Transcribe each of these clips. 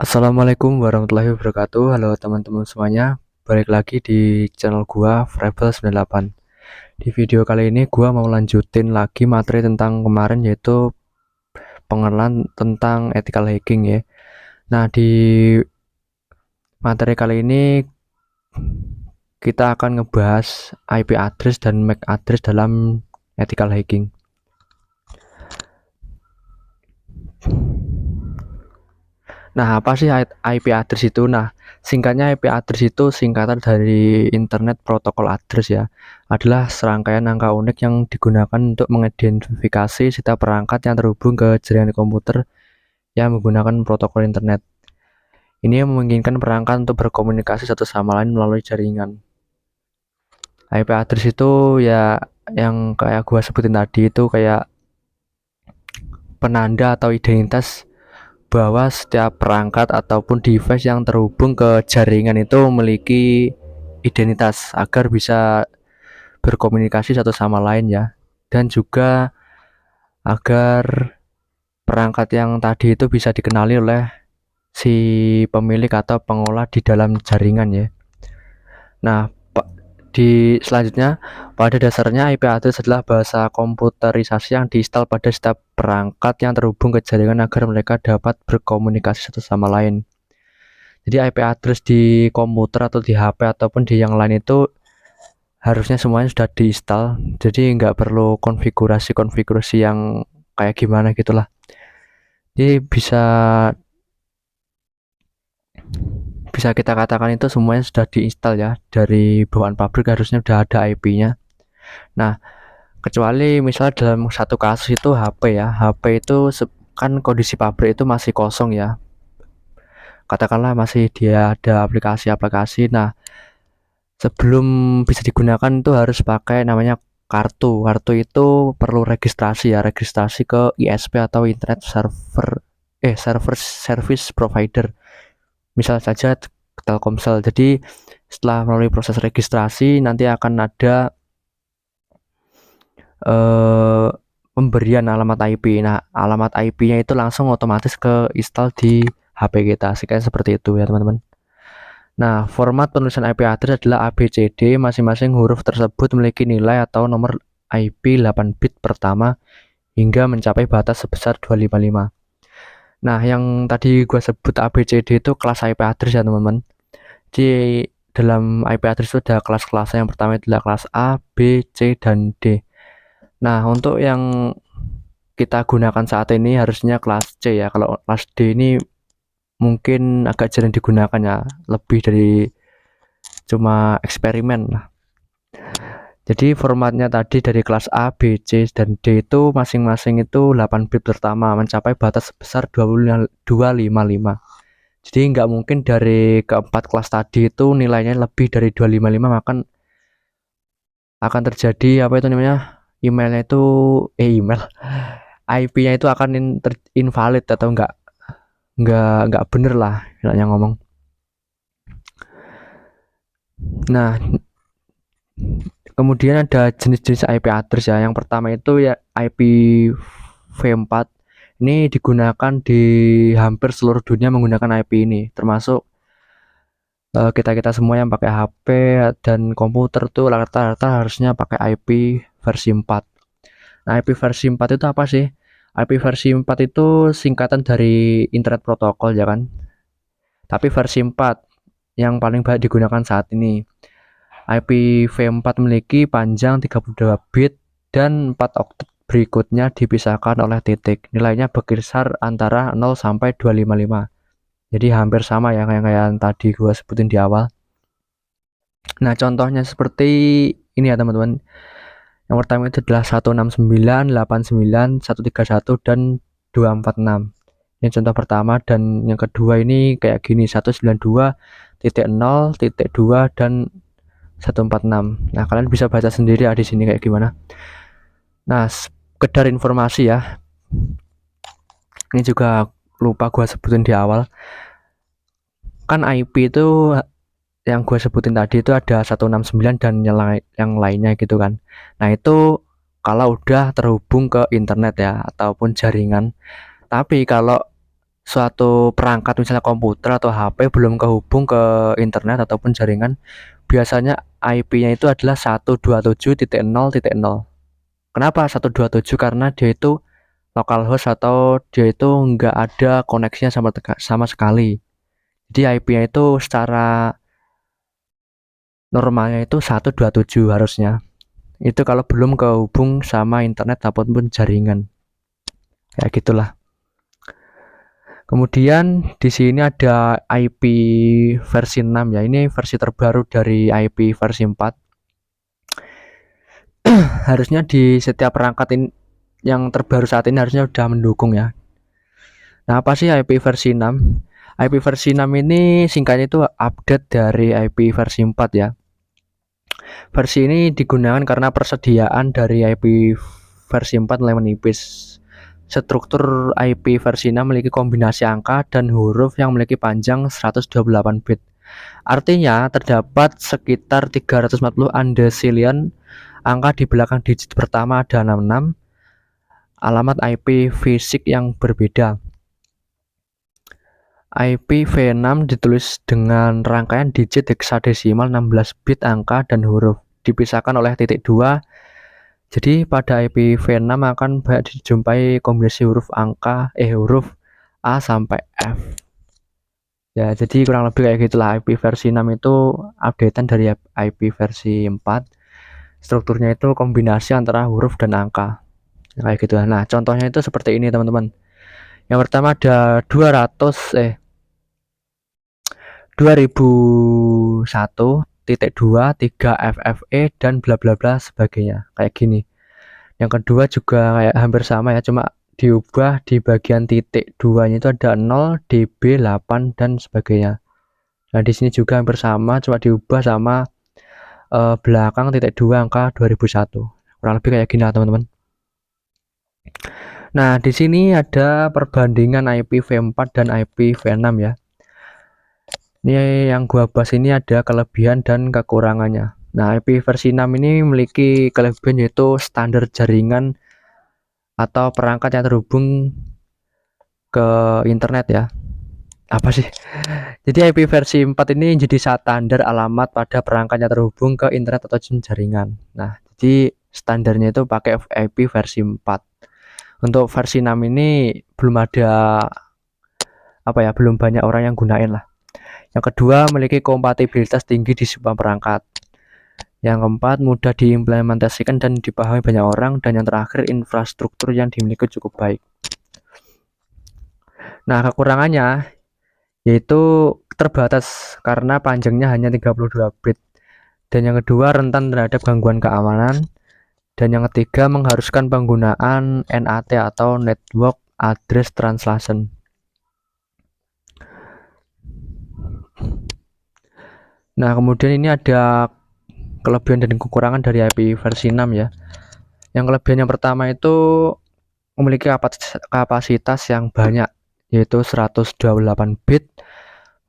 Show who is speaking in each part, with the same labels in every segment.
Speaker 1: Assalamualaikum warahmatullahi wabarakatuh. Halo teman-teman semuanya. Balik lagi di channel gua Frevel98. Di video kali ini gua mau lanjutin lagi materi tentang kemarin, yaitu pengenalan tentang ethical hacking ya. Nah, di materi kali ini kita akan ngebahas IP address dan MAC address dalam ethical hacking. Nah, apa sih IP address itu? Nah, singkatnya IP address itu singkatan dari Internet Protocol Address ya. Adalah serangkaian angka unik yang digunakan untuk mengidentifikasi setiap perangkat yang terhubung ke jaringan komputer yang menggunakan protokol internet. Ini memungkinkan perangkat untuk berkomunikasi satu sama lain melalui jaringan. IP address itu ya yang kayak gua sebutin tadi itu kayak penanda atau identitas bahwa setiap perangkat ataupun device yang terhubung ke jaringan itu memiliki identitas agar bisa berkomunikasi satu sama lain ya, dan juga agar perangkat yang tadi itu bisa dikenali oleh si pemilik atau pengolah di dalam jaringan ya. Nah, di selanjutnya, pada dasarnya IP address adalah bahasa komputerisasi yang diinstal pada setiap perangkat yang terhubung ke jaringan agar mereka dapat berkomunikasi satu sama lain. Jadi IP address di komputer atau di HP ataupun di yang lain itu harusnya semuanya sudah diinstal. Jadi nggak perlu konfigurasi yang kayak gimana gitulah. Jadi bisa kita katakan itu semuanya sudah diinstal ya, dari bawaan pabrik harusnya sudah ada IP-nya. Nah, kecuali misalnya dalam satu kasus itu HP ya, HP itu kan kondisi pabrik itu masih kosong ya, katakanlah masih dia ada aplikasi-aplikasi. Nah, sebelum bisa digunakan itu harus pakai namanya kartu. Kartu itu perlu registrasi ya, registrasi ke ISP atau Internet Server Service Provider. Misal saja Telkomsel. Jadi setelah melalui proses registrasi nanti akan ada pemberian alamat IP. Nah, alamat IP-nya itu langsung otomatis ke install di HP kita. Kayak seperti itu ya, teman-teman. Nah, format penulisan IP address adalah ABCD. Masing-masing huruf tersebut memiliki nilai atau nomor IP 8 bit pertama hingga mencapai batas sebesar 255. Nah, yang tadi gue sebut ABCD itu kelas IP address ya, teman-teman. Di dalam IP address itu ada kelas-kelasnya. Yang pertama adalah kelas A, B, C, dan D. Nah, untuk yang kita gunakan saat ini harusnya kelas C ya. Kalau kelas D ini mungkin agak jarang digunakan ya, lebih dari cuma eksperimen lah. Jadi formatnya tadi dari kelas A, B, C, dan D itu masing-masing itu 8 bit pertama mencapai batas sebesar 255. Jadi nggak mungkin dari keempat kelas tadi itu nilainya lebih dari 255, maka akan terjadi apa itu namanya, emailnya itu email IP-nya itu akan invalid atau nggak bener lah yang ngomong. Nah, kemudian ada jenis-jenis IP address ya. Yang pertama itu ya IPv4. Ini digunakan di hampir seluruh dunia menggunakan IP ini, termasuk kita-kita semua yang pakai HP dan komputer tuh rata-rata harusnya pakai IP versi 4. Nah, IP versi 4 itu apa sih? IP versi 4 itu singkatan dari Internet Protocol ya kan? Tapi versi 4 yang paling banyak digunakan saat ini. IPv4 memiliki panjang 32 bit dan 4 oktet berikutnya dipisahkan oleh titik. Nilainya berkisar antara 0 sampai 255. Jadi hampir sama ya kayak yang tadi gua sebutin di awal. Nah, contohnya seperti ini ya, teman-teman. Yang pertama itu adalah 169.89, 131 dan 246. Ini contoh pertama, dan yang kedua ini kayak gini, 192.0.2 dan 146. Nah, kalian bisa baca sendiri ya di sini kayak gimana. Nah, sekedar informasi ya. Ini juga lupa gua sebutin di awal. Kan IP itu yang gue sebutin tadi itu ada 169 dan yang lainnya gitu kan. Nah, itu kalau udah terhubung ke internet ya ataupun jaringan. Tapi kalau suatu perangkat misalnya komputer atau HP belum kehubung ke internet ataupun jaringan, biasanya IP-nya itu adalah 127.0.0. Kenapa 127? Karena dia itu localhost atau dia itu nggak ada koneksinya sama sekali. Jadi IP-nya itu secara normalnya itu 127 harusnya. Itu kalau belum kehubung sama internet ataupun jaringan. Kayak gitulah. Kemudian di sini ada IP versi 6 ya. Ini versi terbaru dari IP versi 4. Harusnya di setiap perangkat ini yang terbaru saat ini harusnya sudah mendukung ya. Nah, apa sih IP versi 6? IP versi 6 ini singkatnya itu update dari IP versi 4 ya. Versi ini digunakan karena persediaan dari IP versi 4 mulai menipis. Struktur IP versi 6 memiliki kombinasi angka dan huruf yang memiliki panjang 128 bit. Artinya terdapat sekitar 340 undecillion angka di belakang digit pertama ada 66 alamat IP fisik yang berbeda. IP V6 ditulis dengan rangkaian digit heksadesimal 16 bit angka dan huruf dipisahkan oleh titik 2. Jadi pada IP V6 akan banyak dijumpai kombinasi huruf A sampai F. Ya, jadi kurang lebih kayak gitulah. IP versi 6 itu updatean dari IP versi 4. Strukturnya itu kombinasi antara huruf dan angka. Kayak gitu. Nah, contohnya itu seperti ini, teman-teman. Yang pertama ada 2001.2 3 FFE dan bla bla bla sebagainya. Kayak gini. Yang kedua juga kayak hampir sama ya, cuma diubah di bagian titik 2-nya itu ada 0, DB, 8 dan sebagainya. Nah, di sini juga hampir sama, cuma diubah sama belakang titik 2 angka 2001. Kurang lebih kayak gini, teman-teman. Nah, di sini ada perbandingan IP V4 dan IP V6 ya. Ini yang gua bahas ini ada kelebihan dan kekurangannya. Nah, IP versi 6 ini memiliki kelebihan yaitu standar jaringan atau perangkat yang terhubung ke internet ya. Apa sih? Jadi IP versi 4 ini jadi standar alamat pada perangkat yang terhubung ke internet atau jaringan. Nah, jadi standarnya itu pakai IP versi 4. Untuk versi 6 ini belum ada belum banyak orang yang gunain lah. Yang kedua, memiliki kompatibilitas tinggi di semua perangkat. Yang keempat, mudah diimplementasikan dan dipahami banyak orang. Dan yang terakhir, infrastruktur yang dimiliki cukup baik. Nah, kekurangannya yaitu terbatas karena panjangnya hanya 32 bit. Dan yang kedua, rentan terhadap gangguan keamanan. Dan yang ketiga, mengharuskan penggunaan NAT atau Network Address Translation. Nah, kemudian ini ada kelebihan dan kekurangan dari IP versi 6 ya. Yang kelebihan yang pertama itu memiliki kapasitas yang banyak, yaitu 128 bit,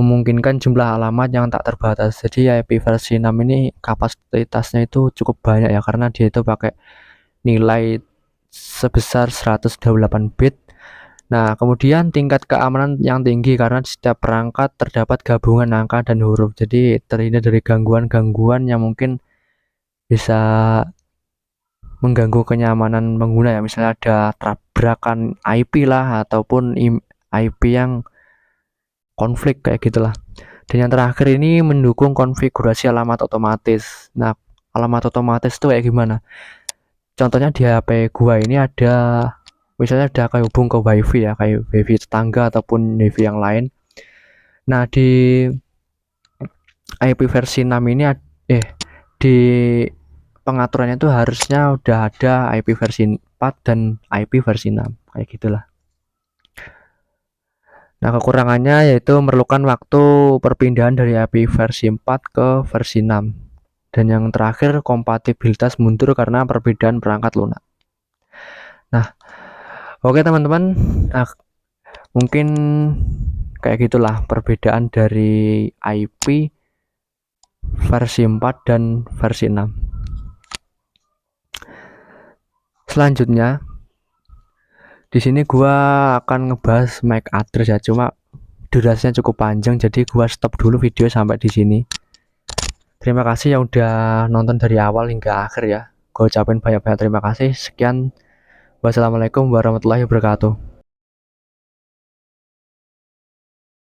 Speaker 1: memungkinkan jumlah alamat yang tak terbatas. Jadi IP versi 6 ini kapasitasnya itu cukup banyak ya, karena dia itu pakai nilai sebesar 128 bit. Nah, kemudian tingkat keamanan yang tinggi karena di setiap perangkat terdapat gabungan angka dan huruf. Jadi terhindar dari gangguan-gangguan yang mungkin bisa mengganggu kenyamanan pengguna ya. Misalnya ada tabrakan IP lah ataupun IP yang konflik kayak gitulah. Dan yang terakhir ini mendukung konfigurasi alamat otomatis. Nah, alamat otomatis itu kayak gimana? Contohnya di HP gua ini ada misalnya ada kayak hubung ke wifi ya, kayak wifi tetangga ataupun wifi yang lain. Nah, di IP versi 6 ini di pengaturannya itu harusnya udah ada IP versi 4 dan IP versi 6 kayak gitulah. Nah, kekurangannya yaitu memerlukan waktu perpindahan dari IP versi 4 ke versi 6. Dan yang terakhir, kompatibilitas mundur karena perbedaan perangkat lunak. Nah, oke teman-teman, mungkin kayak gitulah perbedaan dari IP versi 4 dan versi 6. Selanjutnya, Di sini gua akan ngebahas MAC address ya, cuma durasinya cukup panjang jadi gua stop dulu video sampai di sini. Terima kasih yang udah nonton dari awal hingga akhir ya. Gue ucapin banyak-banyak terima kasih. Sekian. Wassalamualaikum warahmatullahi wabarakatuh.